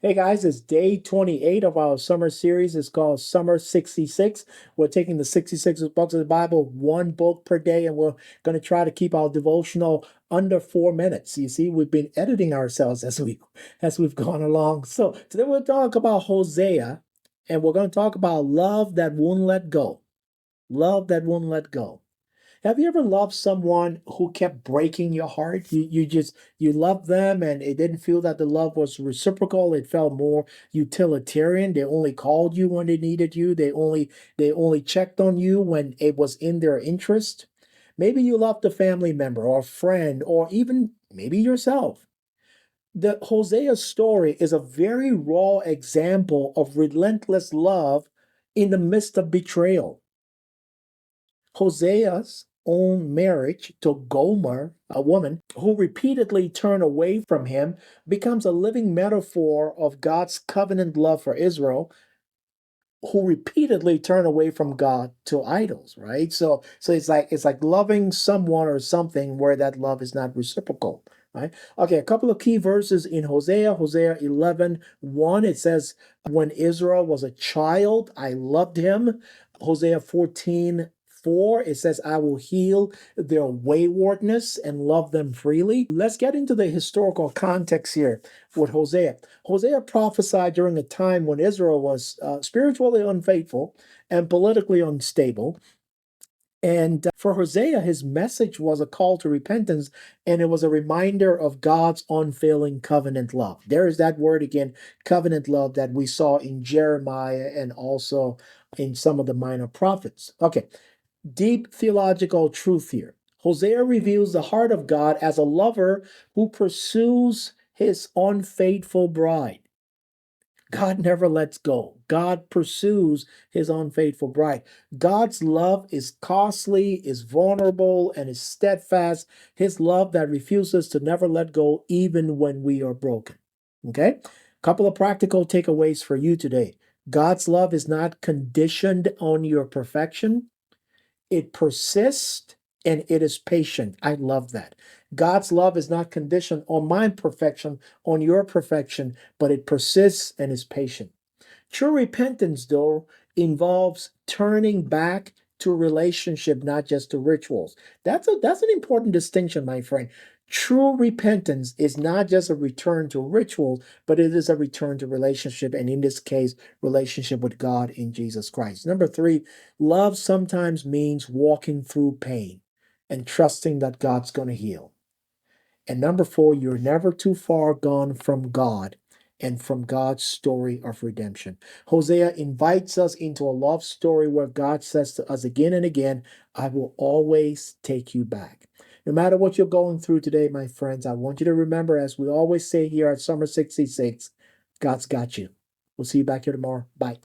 Hey guys, it's day 28 of our summer series. It's called Summer 66. We're taking the 66 books of the Bible, one book per day, and we're going to try to keep our devotional under 4 minutes. You see, we've been editing ourselves as we've gone along. So today we'll talk about Hosea, and we're going to talk about love that won't let go. Love that won't let go. Have you ever loved someone who kept breaking your heart? You loved them and it didn't feel that the love was reciprocal. It felt more utilitarian. They only called you when they needed you. They only checked on you when it was in their interest. Maybe you loved a family member or a friend or even maybe yourself. The Hosea story is a very raw example of relentless love in the midst of betrayal. Hosea's own marriage to Gomer, a woman who repeatedly turned away from him, becomes a living metaphor of God's covenant love for Israel, who repeatedly turn away from God to idols, right? So it's like loving someone or something where that love is not reciprocal, right? Okay, a couple of key verses in Hosea 11:1. It says, when Israel was a child, I loved him. Hosea 14:4, it says, I will heal their waywardness and love them freely. Let's get into the historical context here with Hosea. Hosea prophesied during a time when Israel was spiritually unfaithful and politically unstable. And for Hosea, his message was a call to repentance, and it was a reminder of God's unfailing covenant love. There is that word again, covenant love, that we saw in Jeremiah and also in some of the minor prophets. Okay, deep theological truth here. Hosea reveals the heart of God as a lover who pursues his unfaithful bride. God never lets go. God pursues his unfaithful bride. God's love is costly, is vulnerable, and is steadfast. His love that refuses to never let go even when we are broken. Okay? Couple of practical takeaways for you today. God's love is not conditioned on your perfection. It persists and it is patient. I love that. God's love is not conditioned on my perfection, on your perfection, but it persists and is patient. True repentance, though, involves turning back to relationship, not just to rituals. That's an important distinction, my friend. True repentance is not just a return to ritual, but it is a return to relationship, and in this case, relationship with God in Jesus Christ. Number three, love sometimes means walking through pain and trusting that God's going to heal. And number four, you're never too far gone from God and from God's story of redemption. Hosea invites us into a love story where God says to us again and again, I will always take you back. No matter what you're going through today, my friends, I want you to remember, as we always say here at Summer 66, God's got you. We'll see you back here tomorrow. Bye.